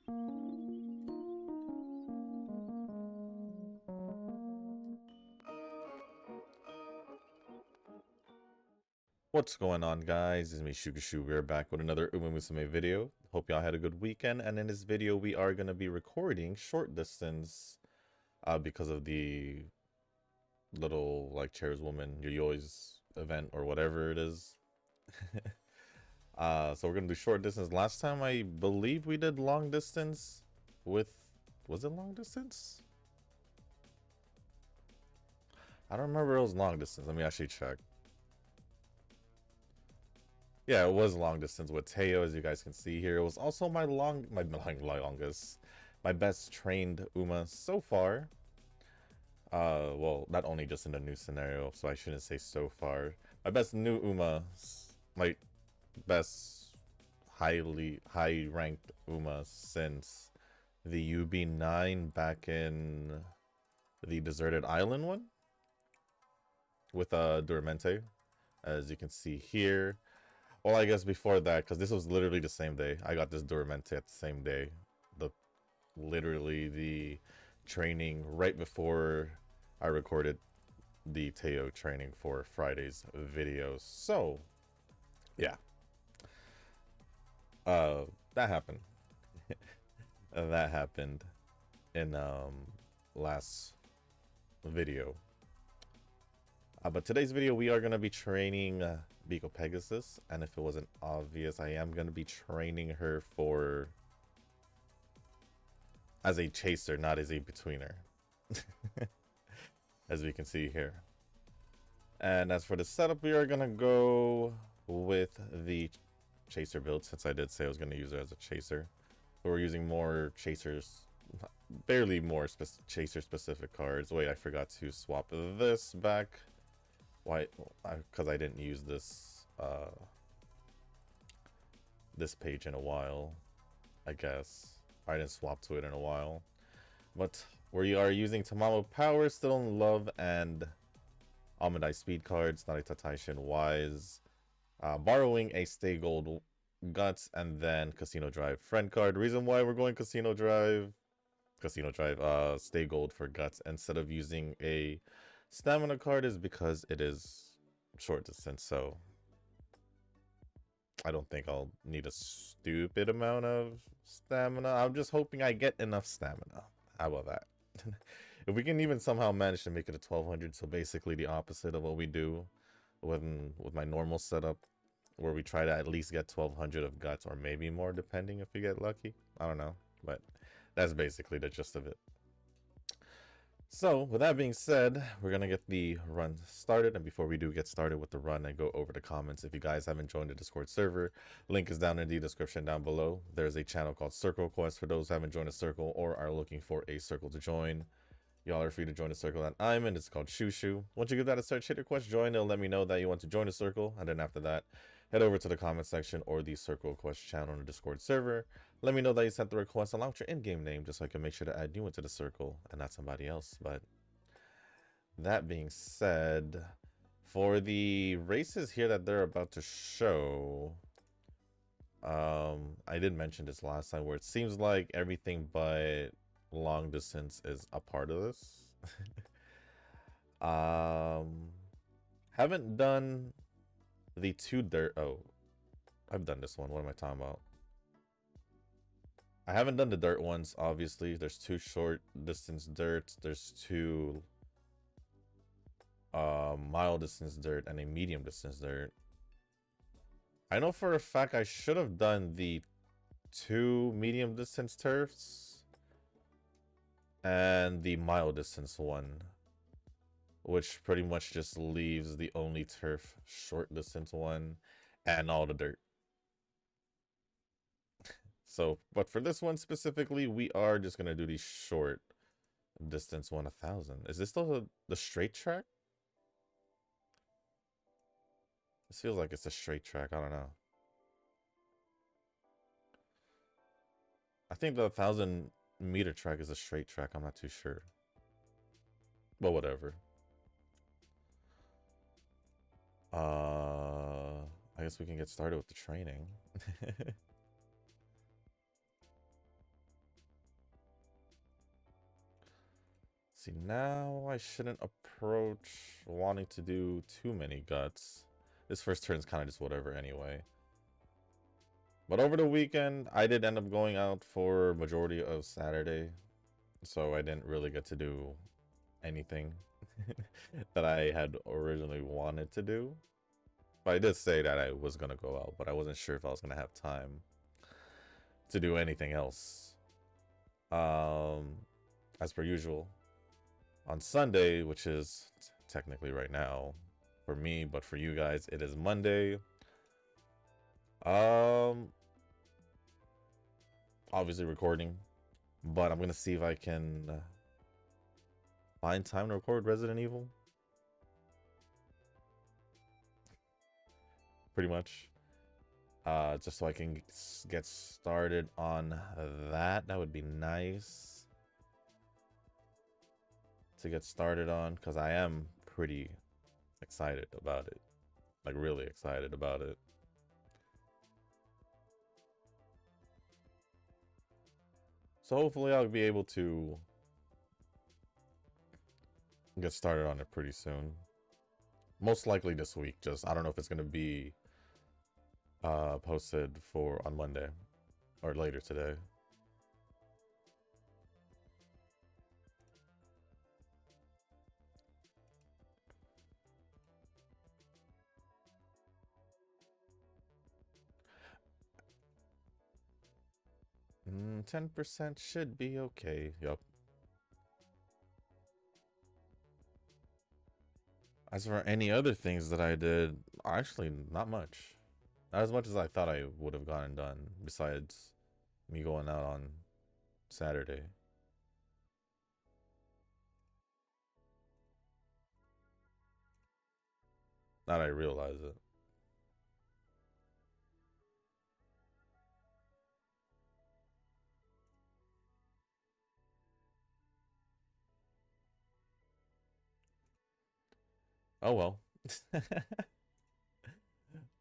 What's going on, guys? It's me, Shukushu. We're back with another umamusume video. Hope y'all had a good weekend, and in this video we are going to be recording short distance because of the little like chairwoman yoyoi's event or whatever it is. So we're going to do short distance. Last time I believe we did long distance with, was it long distance? I don't remember it was long distance. Let me actually check. Yeah, it was long distance with Teo, as you guys can see here. It was also my longest, my best trained Uma so far. Well, not only just in the new scenario, so I shouldn't say so far. My best new Uma, my best high ranked Uma since the UB9 back in the deserted island one with Duramente, as you can see here. Well, I guess before that, because this was literally the same day. I got this Duramente at the same day. Literally the training right before I recorded the Teo training for Friday's video. So, yeah. That happened. That happened in last video. But today's video, we are going to be training Biko Pegasus, and if it wasn't obvious, I am going to be training her for as a chaser, not as a betweener, as we can see here. And as for the setup, we are going to go with the chaser build, since I did say I was going to use her as a chaser. So we're using more chasers, barely more chaser specific cards. Wait, I forgot to swap this back. Why? Because I didn't use this this page in a while, I guess. I didn't swap to it in a while. But we are using Tamamo Power, Still in Love, and Amidai Speed cards, Narita Taishin Wise, borrowing a Stay Gold Guts, and then Casino Drive Friend card. Reason why we're going Casino Drive, Stay Gold for Guts instead of using a Stamina card is because it is short distance, so I don't think I'll need a stupid amount of stamina. I'm just hoping I get enough stamina. How about that? If we can even somehow manage to make it a 1200, so basically the opposite of what we do with my normal setup, where we try to at least get 1200 of guts, or maybe more depending if we get lucky. I don't know, but that's basically the gist of it. So, with that being said, we're going to get the run started. And before we do get started with the run and go over the comments, if you guys haven't joined the Discord server, link is down in the description down below. There's a channel called Circle Quest for those who haven't joined a circle or are looking for a circle to join. Y'all are free to join the circle that I'm in. It's called Shushu. Once you give that a search, hit request join. It'll let me know that you want to join the circle. And then after that, head over to the comment section or the Circle Quest channel on the Discord server. Let me know that you sent the request. Allow your in-game name just so I can make sure to add you into the circle and not somebody else. But that being said, for the races here that they're about to show, I did mention this last time, where it seems like everything but long distance is a part of this. Haven't done the two dirt. Oh, I've done this one. What am I talking about? I haven't done the dirt ones, obviously. There's two short distance dirt. There's two mile distance dirt and a medium distance dirt. I know for a fact I should have done the two medium distance turfs and the mile distance one, which pretty much just leaves the only turf short distance one and all the dirt. So, but for this one specifically, we are just gonna do the short distance 1000. Is this still the straight track? This feels like it's a straight track. I don't know. I think the 1000-meter track is a straight track. I'm not too sure. But whatever. I guess we can get started with the training. See, now I shouldn't approach wanting to do too many guts. This first turn is kind of just whatever anyway. But over the weekend, I did end up going out for majority of Saturday. So I didn't really get to do anything that I had originally wanted to do. But I did say that I was going to go out, but I wasn't sure if I was going to have time to do anything else. As per usual, on Sunday, which is technically right now for me, but for you guys, it is Monday. Obviously recording, but I'm gonna see if I can find time to record Resident Evil. Pretty much. Just so I can get started on that. That would be nice to get started on, because I am pretty excited about it. Like, really excited about it. So hopefully I'll be able to get started on it pretty soon. Most likely this week. Just, I don't know if it's going to be posted on Monday or later today. 10% should be okay. Yup. As for any other things that I did, actually not much. Not as much as I thought I would have gotten done, besides me going out on Saturday. Now that I realize it. Oh well.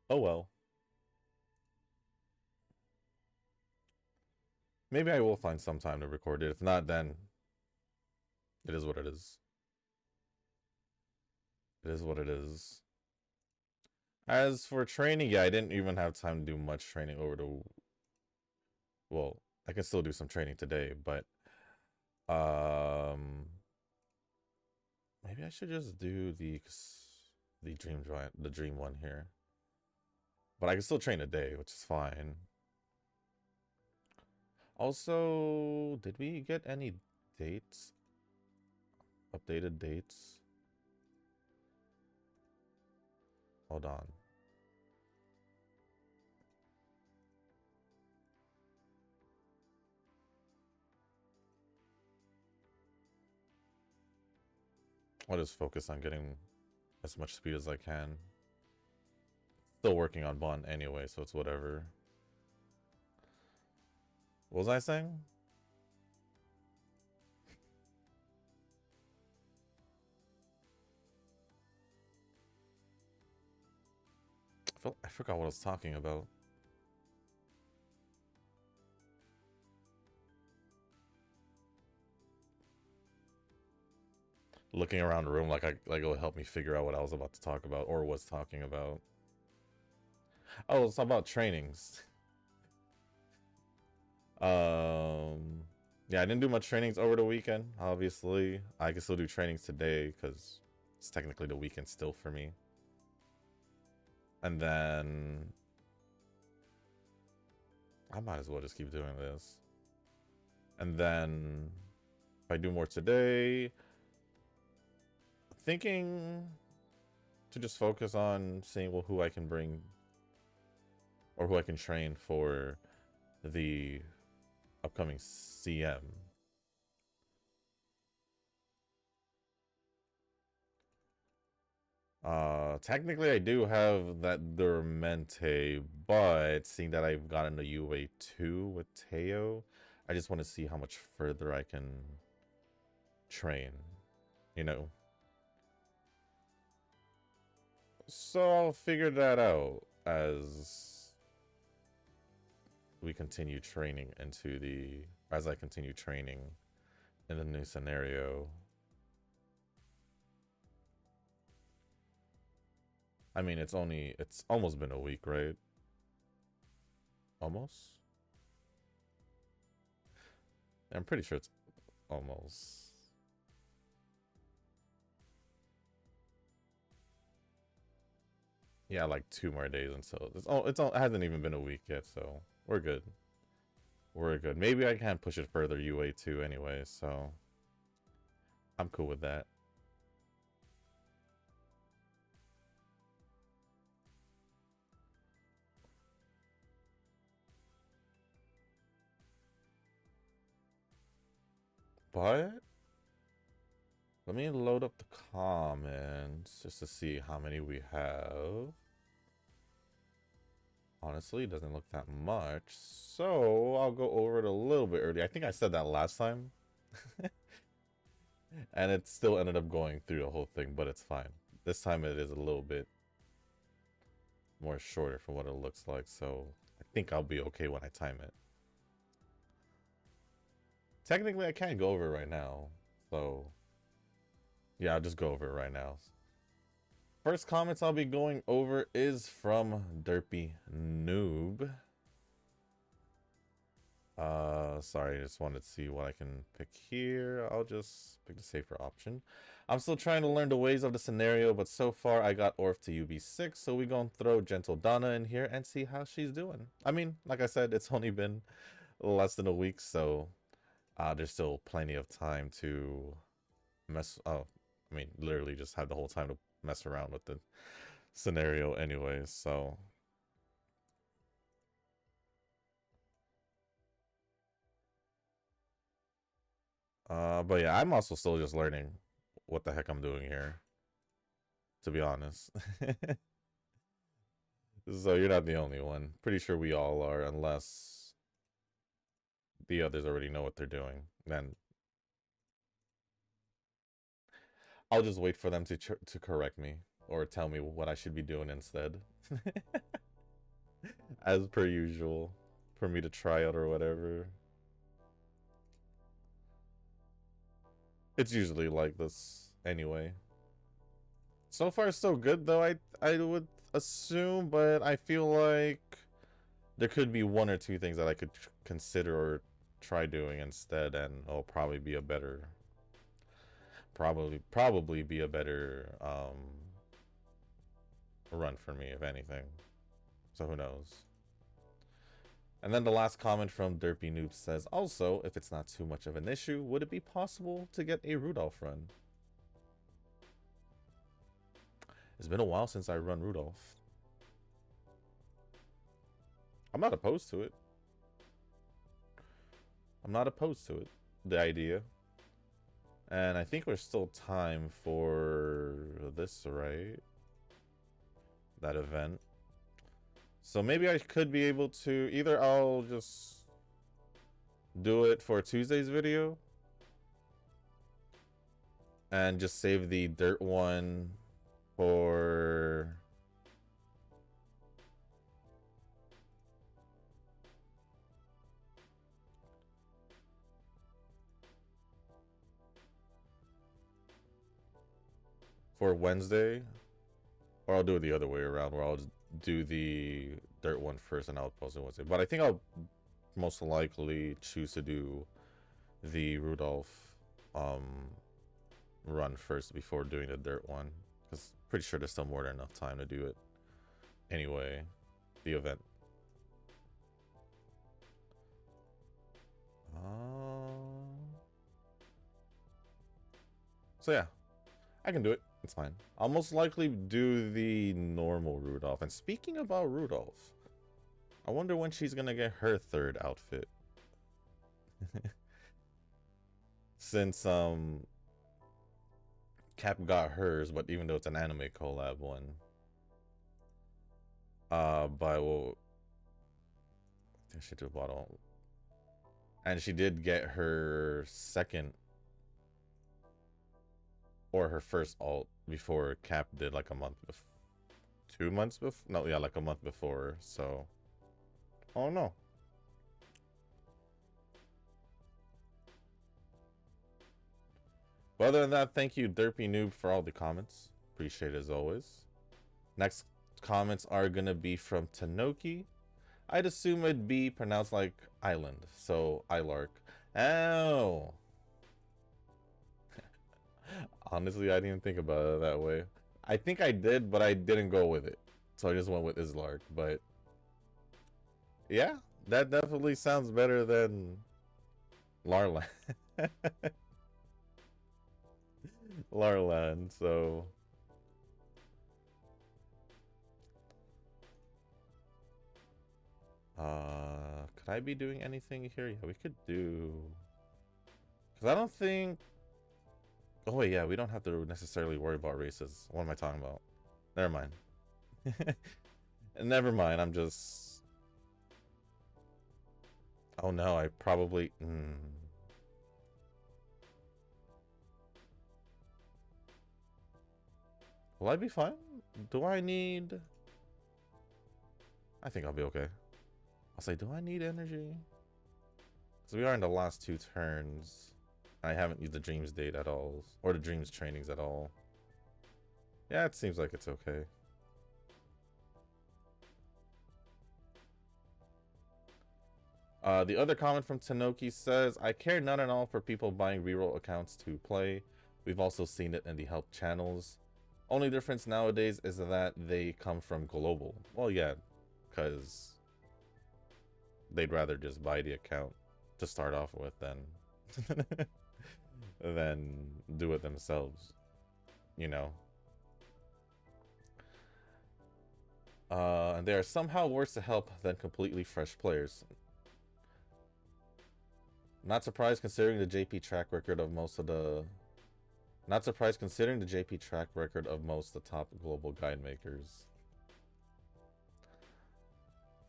Oh well. Maybe I will find some time to record it. If not, then it is what it is. It is what it is. As for training, yeah, I didn't even have time to do much training over the... Well, I can still do some training today, but... Maybe I should just do the dream one here. But I can still train today, which is fine. Also, did we get any dates? Updated dates? Hold on. I'll just focus on getting as much speed as I can. Still working on Bond anyway, so it's whatever. What was I saying? I forgot what I was talking about. Looking around the room like it'll help me figure out what I was about to talk about or was talking about. Oh, it's about trainings. Yeah, I didn't do much trainings over the weekend. Obviously, I can still do trainings today because it's technically the weekend still for me. And then I might as well just keep doing this. And then if I do more today, thinking to just focus on seeing who I can bring or who I can train for the upcoming CM. Technically I do have that Dormente, but seeing that I've gotten the UA2 with Teo, I just want to see how much further I can train, you know. So I'll figure that out as we continue training as I continue training in the new scenario. I mean, it's almost been a week, right? Almost? I'm pretty sure it's almost. Yeah, like 2 more days until it hasn't even been a week yet, so we're good. We're good. Maybe I can push it further UA too anyway, so I'm cool with that. But let me load up the comments just to see how many we have. Honestly, it doesn't look that much, so I'll go over it a little bit early. I think I said that last time. And it still ended up going through the whole thing, but it's fine. This time it is a little bit more shorter from what it looks like, so I think I'll be okay when I time it. Technically, I can't go over it right now, so yeah, I'll just go over it right now. First comments I'll be going over is from Derpy Noob. Sorry, I just wanted to see what I can pick here. I'll just pick the safer option. I'm still trying to learn the ways of the scenario, but so far I got Orf to UB6, so we gonna throw Gentle Donna in here and see how she's doing. I mean, like I said, it's only been less than a week, so there's still plenty of time to literally just have the whole time to mess around with the scenario anyways, so but yeah, I'm also still just learning what the heck I'm doing here, to be honest. So you're not the only one. Pretty sure we all are, unless the others already know what they're doing. Then I'll just wait for them to correct me or tell me what I should be doing instead. As per usual, for me to try out or whatever. It's usually like this anyway. So far so good though, I would assume, but I feel like there could be one or two things that I could consider or try doing instead, and it'll probably be a better probably be a better run for me, if anything. So who knows. And then the last comment from Derpy Noob says, also, if it's not too much of an issue, would it be possible to get a Rudolph run? It's been a while since I run Rudolph. I'm not opposed to it. I'm not opposed to it. The idea. And I think there's still time for this, right? That event. So maybe I could be able to, either I'll just do it for Tuesday's video and just save the dirt one for Wednesday, or I'll do it the other way around, where I'll just do the dirt one first and I'll post it Wednesday. But I think I'll most likely choose to do the Rudolph run first before doing the dirt one, because pretty sure there's still more than enough time to do it anyway, the event. So yeah, I can do it. It's fine. I'll most likely do the normal Rudolph. And speaking about Rudolph, I wonder when she's gonna get her third outfit. Since Cap got hers, but even though it's an anime collab one. Well, she did bottom. And she did get her second or her first alt before Cap did, like a month before. 2 months before? No, yeah, like a month before, so. Oh no. But other than that, thank you, Derpy Noob, for all the comments. Appreciate it as always. Next comments are gonna be from Tanoki. I'd assume it'd be pronounced like island, so Ilark. Oh! Honestly, I didn't even think about it that way. I think I did, but I didn't go with it. So I just went with Islark, but... yeah, that definitely sounds better than... Larland. Larland, so... could I be doing anything here? Yeah, we could do... because I don't think... oh wait, yeah, we don't have to necessarily worry about races. What am I talking about? Never mind. Never mind, I'm just... oh no, I probably... will I be fine? Do I need... I think I'll be okay. I'll say, do I need energy? So we are in the last 2 turns. I haven't used the dreams date at all, or the dreams trainings at all. Yeah, it seems like it's okay. The other comment from Tanoki says, I care none at all for people buying reroll accounts to play. We've also seen it in the help channels. Only difference nowadays is that they come from global. Well, yeah, because they'd rather just buy the account to start off with than do it themselves, you know. And they are somehow worse to help than completely fresh players. Not surprised considering the JP track record of most of the... not surprised considering the JP track record of most of the top global guide makers.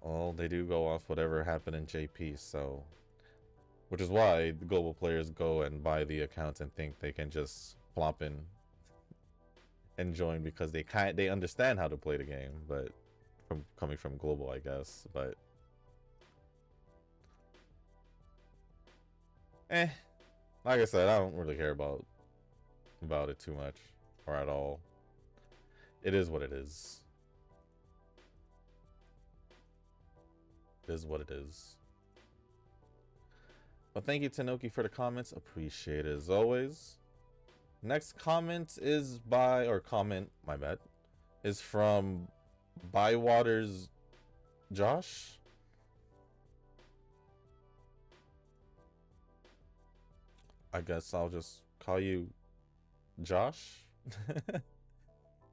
Well, they do go off whatever happened in JP, so... which is why the global players go and buy the accounts and think they can just plop in and join because they understand how to play the game, but coming from global, I guess, but like I said, I don't really care about it too much or at all. It is what it is. It is what it is. But thank you, Tanoki, for the comments. Appreciate it as always. Next comment is my bad, is from Bywater's Josh. I guess I'll just call you Josh.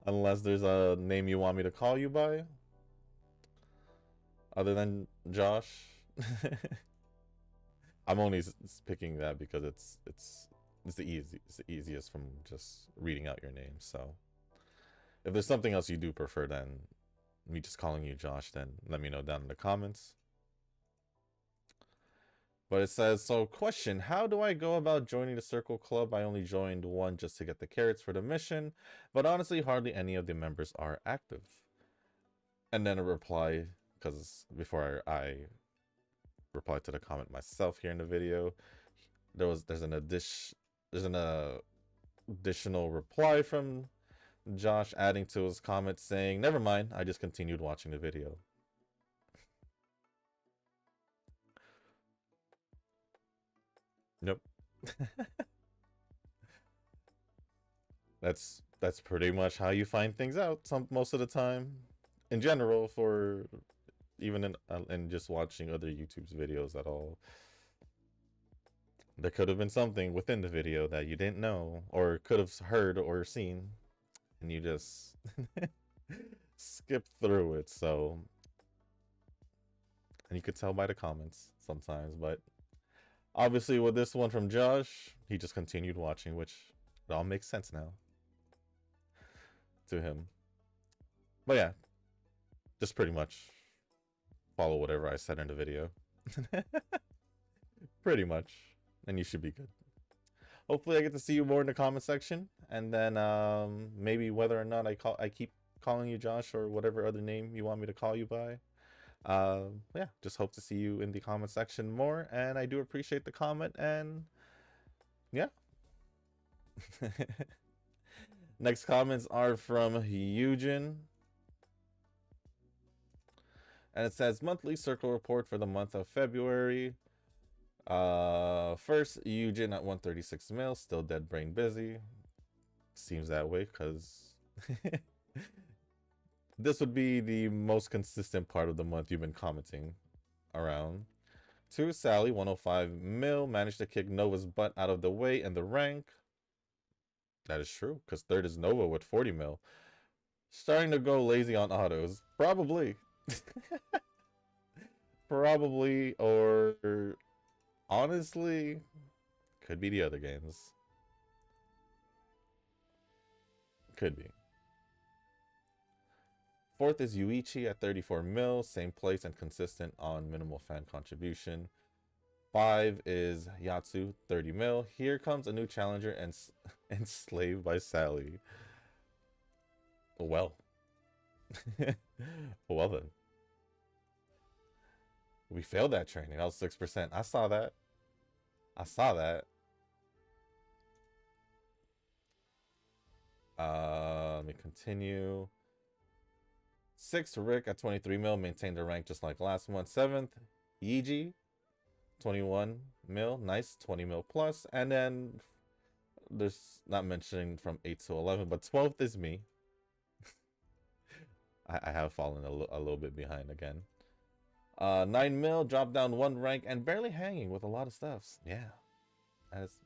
Unless there's a name you want me to call you by. Other than Josh. I'm only picking that because it's the easiest from just reading out your name. So if there's something else you do prefer than me just calling you Josh, then let me know down in the comments. But it says, so question, how do I go about joining the Circle Club? I only joined one just to get the carrots for the mission, but honestly hardly any of the members are active. And then a reply, because before I replied to the comment myself here in the video, there's an additional reply from Josh adding to his comment saying, never mind, I just continued watching the video. Nope. That's pretty much how you find things out most of the time in general, for even in just watching other YouTube's videos at all. There could have been something within the video that you didn't know or could have heard or seen, and you just skip through it. So, and you could tell by the comments sometimes, but obviously with this one from Josh, he just continued watching, which it all makes sense now to him. But yeah, just pretty much follow whatever I said in the video. Pretty much. And you should be good. Hopefully I get to see you more in the comment section, and then maybe whether or not I keep calling you Josh or whatever other name you want me to call you by. Yeah, just hope to see you in the comment section more, and I do appreciate the comment, and yeah. Next comments are from Eugen. And it says monthly circle report for the month of February. First, Eugen at 136 mil, still dead brain busy. Seems that way because this would be the most consistent part of the month you've been commenting around. 2, Sally, 105 mil, managed to kick Nova's butt out of the way in the rank. That is true, because third is Nova with 40 mil. Starting to go lazy on autos. Probably. Probably, or honestly, could be the other games. Could be. Fourth is Yuichi at 34 mil, same place and consistent on minimal fan contribution. 5 is Yatsu, 30 mil. Here comes a new challenger and enslaved by Sally. Well. Well then. We failed that training. That was 6%. I saw that. I saw that. Let me continue. 6th, Rick at 23 mil, maintained the rank just like last one. 7th, Yiji, 21 mil, nice, 20 mil plus. And then there's not mentioning from 8 to 11, but 12th is me. I have fallen a little bit behind again. 9 mil, dropped down 1 rank and barely hanging with a lot of stuffs. Yeah.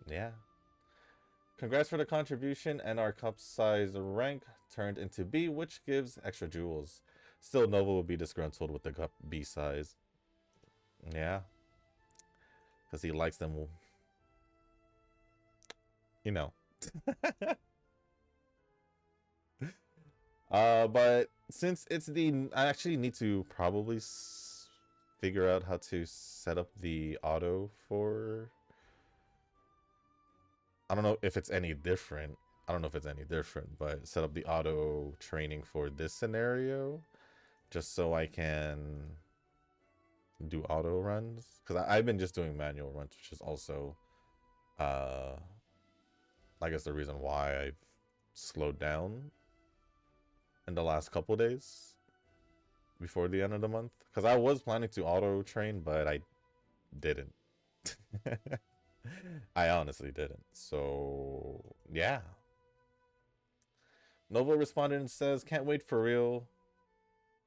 Yeah. Congrats for the contribution, and our cup size rank turned into B, which gives extra jewels. Still, Nova will be disgruntled with the cup B size. Yeah. Because he likes them, you know. But since it's I actually need to probably figure out how to set up the auto for... I don't know if it's any different. But set up the auto training for this scenario just so I can do auto runs. Because I've been just doing manual runs, which is also, I guess, the reason why I've slowed down in the last couple days before the end of the month. Because I was planning to auto train, but I didn't. I honestly didn't. So, yeah. Nova responded and says, can't wait for real.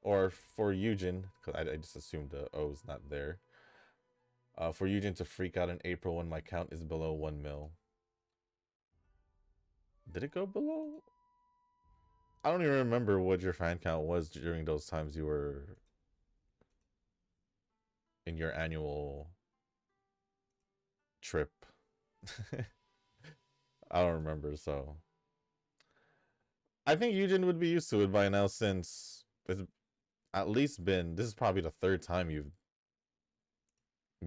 Or for Eugen, because I just assumed the O's not there. For Eugen to freak out in April when my count is below 1 mil. Did it go below? I don't even remember what your fan count was during those times you were in your annual trip. I don't remember, so I think Eugen would be used to it by now, since it's at least been, this is probably the 3rd time you've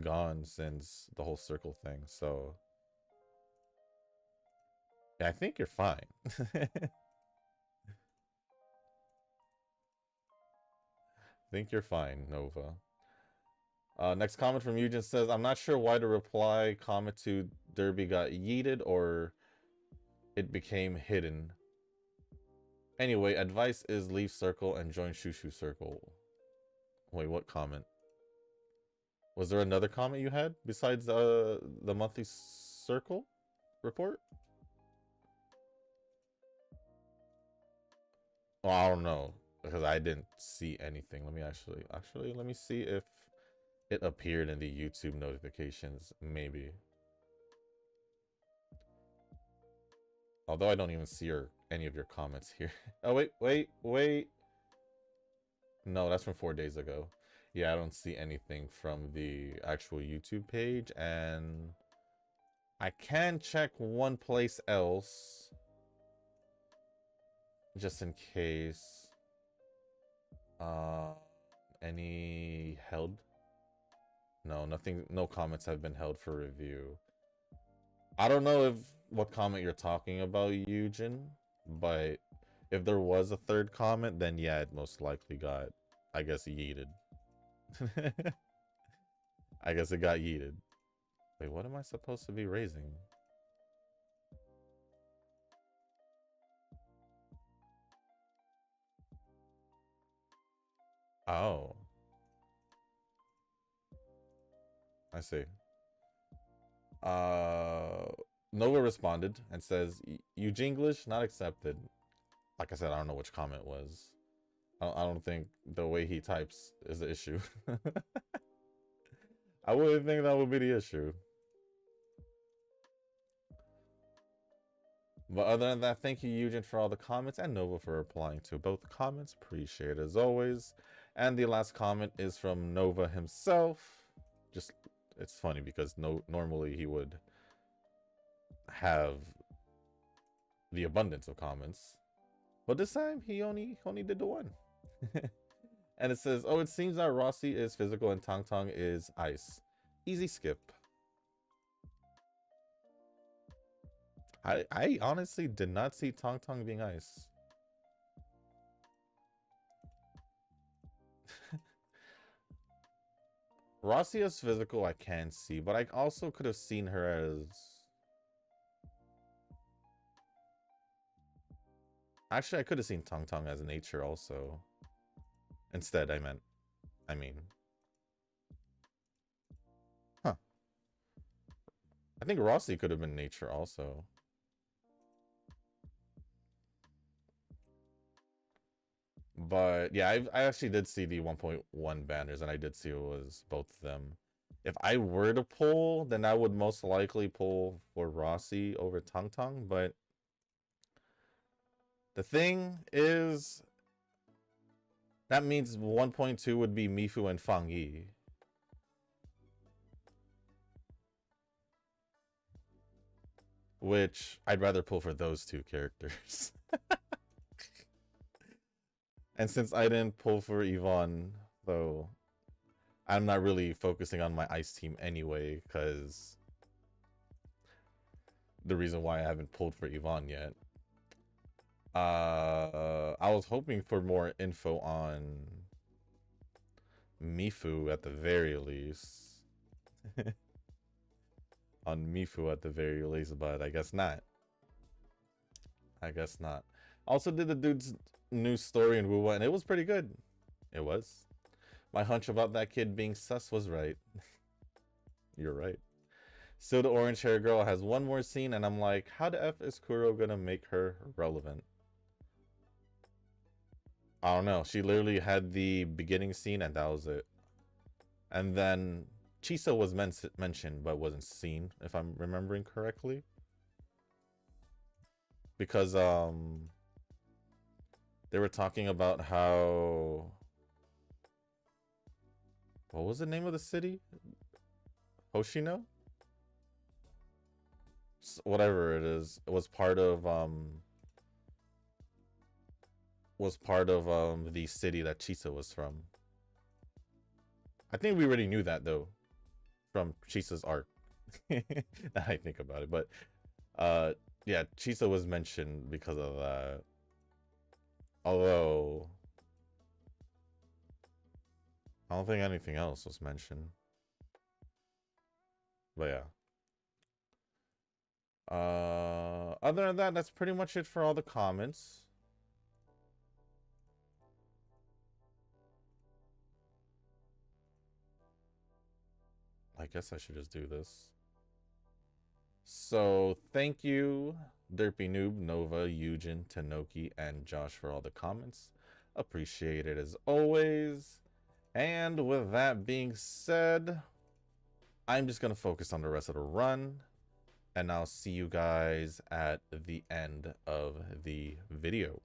gone since the whole circle thing, so yeah, I think you're fine. I think you're fine, Nova. Next comment from Eugen says, I'm not sure why the reply comment to Derby got yeeted or it became hidden. Anyway, advice is leave circle and join Shushu circle. Wait, what comment? Was there another comment you had besides the monthly circle report? Well, I don't know, because I didn't see anything. Let me actually let me see if it appeared in the YouTube notifications, maybe. Although I don't even see any of your comments here. Oh, wait. No, that's from 4 days ago. Yeah, I don't see anything from the actual YouTube page, and I can check one place else just in case. Any held? No, nothing. No comments have been held for review. I don't know what comment you're talking about, Eugen, but if there was a 3rd comment, then yeah, it most likely got, I guess, yeeted. I guess it got yeeted. Wait, what am I supposed to be raising? Oh. I see. Nova responded and says, English not accepted. Like I said, I don't know which comment was. I don't think the way he types is the issue. I wouldn't think that would be the issue. But other than that, thank you, Eugen, for all the comments, and Nova for replying to both comments. Appreciate it as always. And the last comment is from Nova himself. Just, it's funny because normally he would have the abundance of comments, but this time he only did the one. And it says, oh, it seems that Rossi is physical and Tong Tong is ice. Easy skip. I honestly did not see Tong Tong being ice. Rossi as physical I can see, but I also could have seen her as... Actually, I could have seen Tong Tong as nature also. Instead, I mean. Huh. I think Rossi could have been nature also. But yeah, I actually did see the 1.1 banners, and I did see it was both of them. If I were to pull, then I would most likely pull for Rossi over Tong Tong, but the thing is, that means 1.2 would be Mifu and Fang Yi. Which I'd rather pull for those two characters. And since I didn't pull for Yvonne, though, I'm not really focusing on my ice team anyway, because the reason why I haven't pulled for Yvonne yet. I was hoping for more info on Mifu at the very least. On Mifu at the very least, but I guess not. I guess not. Also did the dude's new story in Wuwa, and it was pretty good. It was. My hunch about that kid being sus was right. You're right. Still, the orange hair girl has one more scene, and I'm like, how the F is Kuro gonna make her relevant? I don't know. She literally had the beginning scene, and that was it. And then Chisa was mentioned, but wasn't seen, if I'm remembering correctly. Because, they were talking about how... What was the name of the city? Hoshino? Whatever it is. It was part of, the city that Chisa was from. I think we already knew that, though. From Chisa's arc. Now I think about it. But, yeah, Chisa was mentioned because of that. Although... I don't think anything else was mentioned. But yeah. Other than that, that's pretty much it for all the comments. I guess I should just do this. So, thank you, Derpy Noob, Nova, Eugen, Tanoki, and Josh for all the comments. Appreciate it as always. And with that being said, I'm just going to focus on the rest of the run. And I'll see you guys at the end of the video.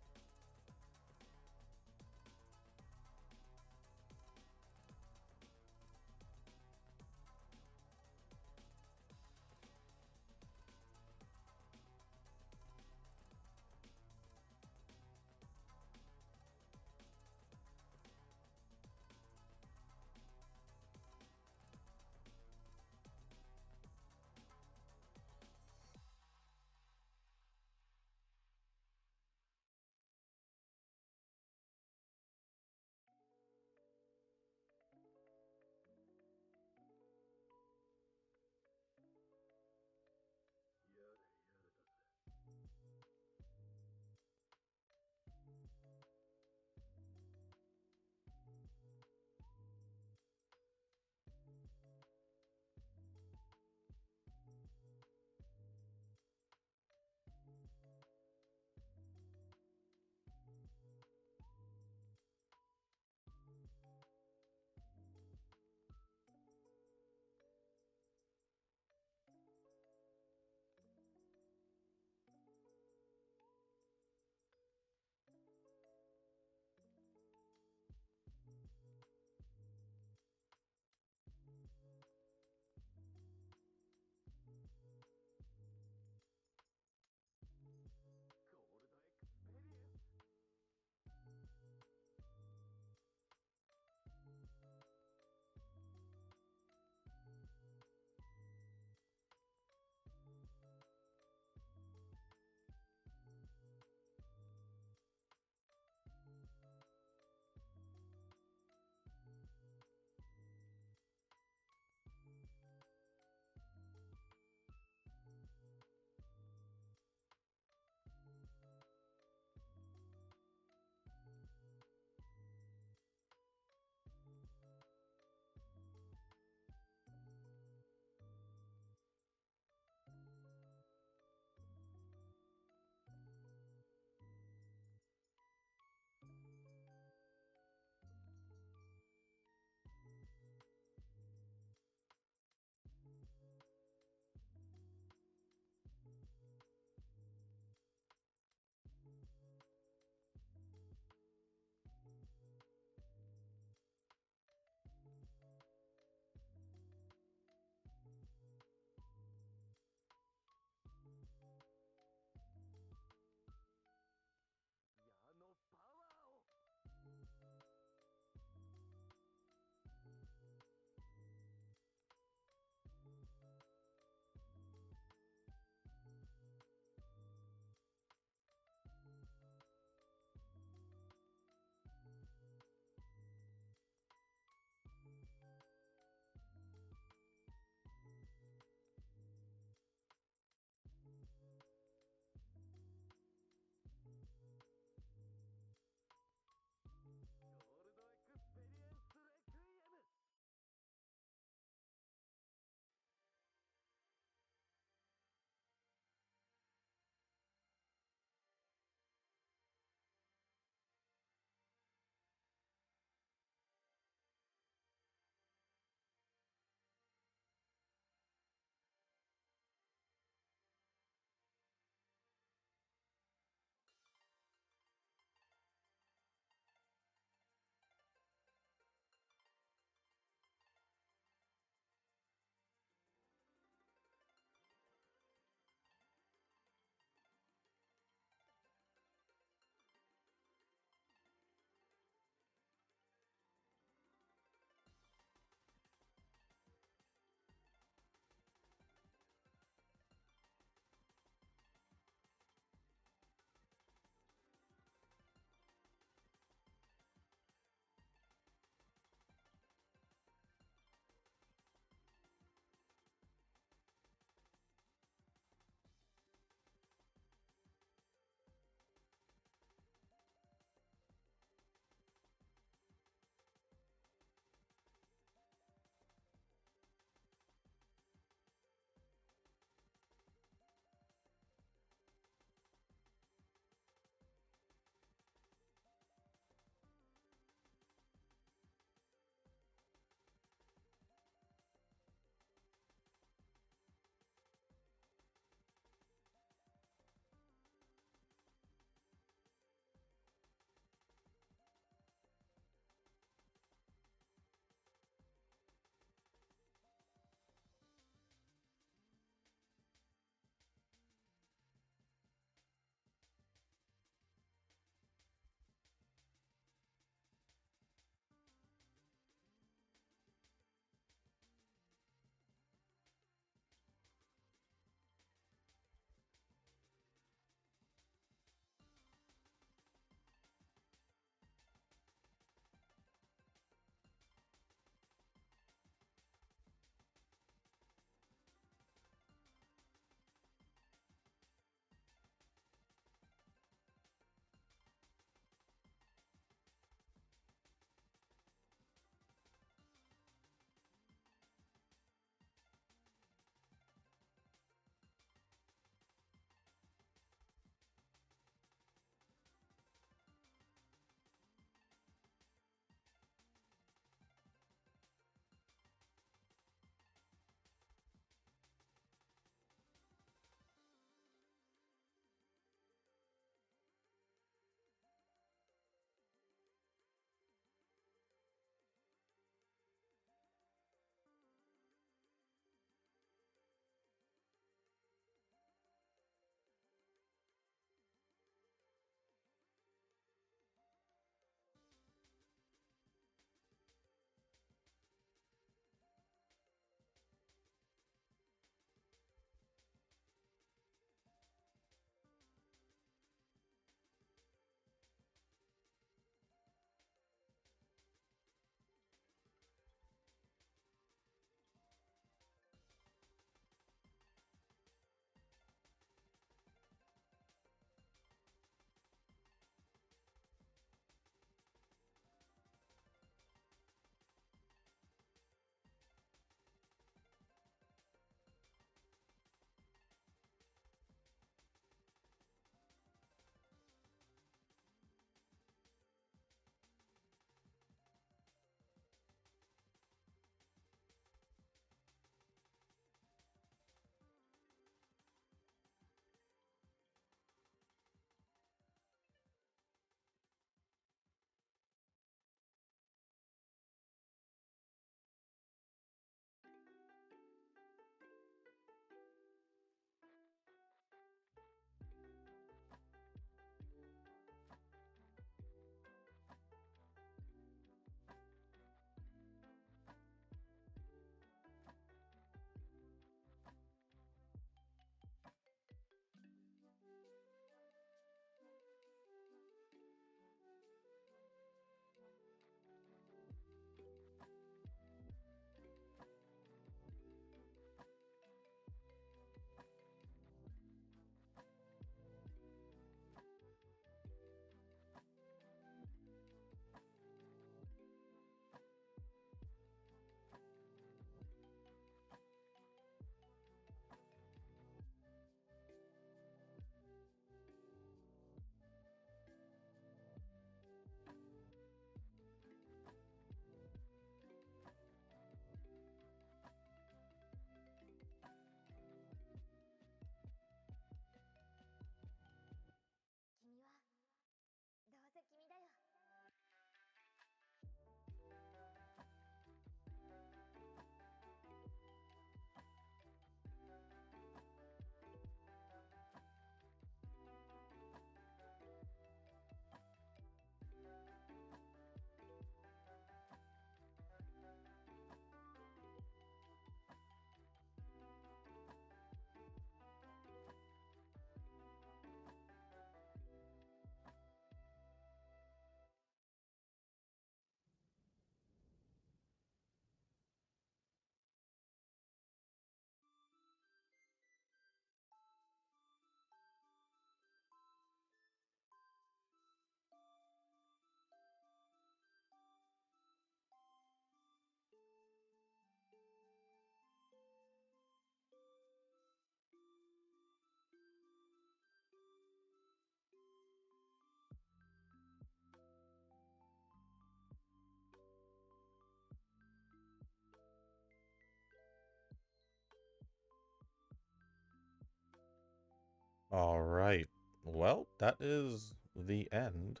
All right. Well, that is the end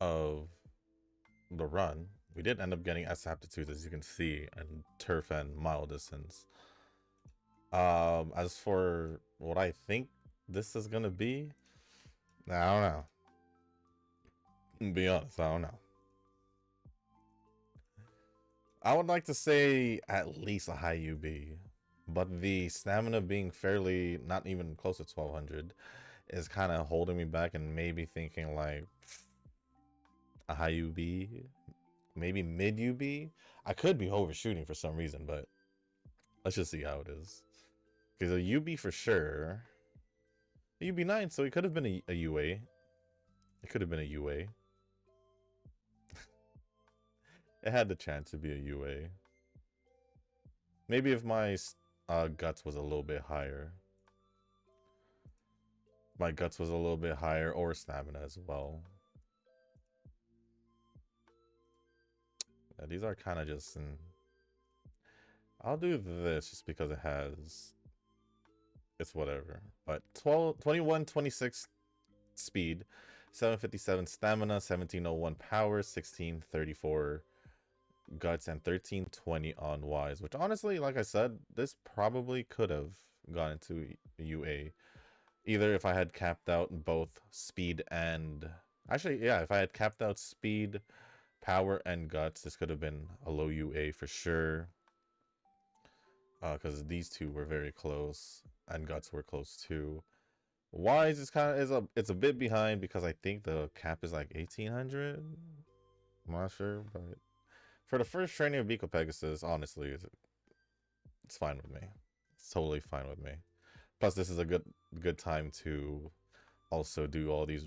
of the run. We did end up getting S aptitudes, as you can see, and turf and mile distance. As for what I think this is gonna be, I don't know. To be honest, I don't know. I would like to say at least a high UB, but the stamina being fairly not even close to 1200 is kind of holding me back and maybe thinking like a high UB, maybe mid UB. I could be overshooting for some reason, but let's just see how it is. Because a UB for sure. A UB9, so it could have been a UA. It could have been a UA. It had the chance to be a UA. Maybe if my guts was a little bit higher. My guts was a little bit higher, or stamina as well. Yeah, these are kind of just... I'll do this just because it has... It's whatever. But 21, 26 speed, 757 stamina, 1701 power, 1634 guts, and 1320 on wise. Which honestly, like I said, this probably could have gone into UA. Either if I had capped out both speed and... Actually, yeah, if I had capped out speed, power, and guts, this could have been a low UA for sure. Because these two were very close, and guts were close too. Wise is kind of it's a bit behind because I think the cap is like 1800. I'm not sure, but for the first training of Biko Pegasus, honestly, it's fine with me. It's totally fine with me. Plus, this is a good time to also do all these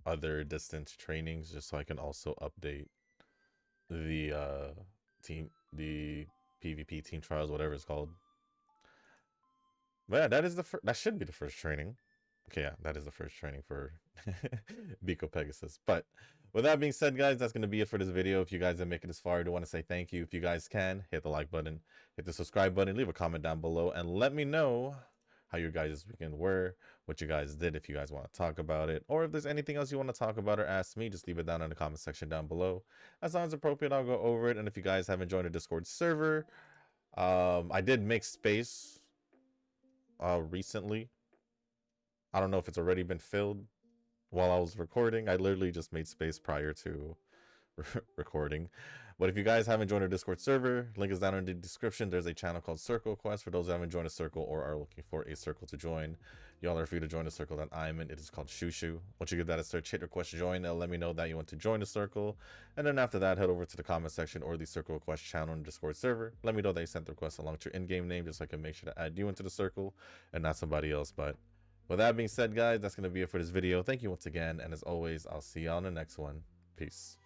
other distance trainings, just so I can also update the PvP team trials, whatever it's called. But yeah, that should be the first training. Okay, yeah, that is the first training for Biko Pegasus. But with that being said, guys, that's going to be it for this video. If you guys didn't make it this far, I do want to say thank you. If you guys can, hit the like button, hit the subscribe button, leave a comment down below, and let me know how your guys' weekend were, what you guys did, if you guys want to talk about it, or if there's anything else you want to talk about or ask me, just leave it down in the comment section down below. As long as appropriate, I'll go over it. And if you guys haven't joined the Discord server, I did make space recently. I don't know if it's already been filled while I was recording. I literally just made space prior to recording. But if you guys haven't joined our Discord server, link is down in the description. There's a channel called Circle Quest for those who haven't joined a circle or are looking for a circle to join. Y'all are free to join the circle that I'm in. It is called Shushu. Once you give that a search, hit request join. It'll let me know that you want to join the circle. And then after that, head over to the comment section or the Circle Quest channel on the Discord server. Let me know that you sent the request along to your in-game name, just so I can make sure to add you into the circle and not somebody else. But with that being said, guys, that's going to be it for this video. Thank you once again. And as always, I'll see you on the next one. Peace.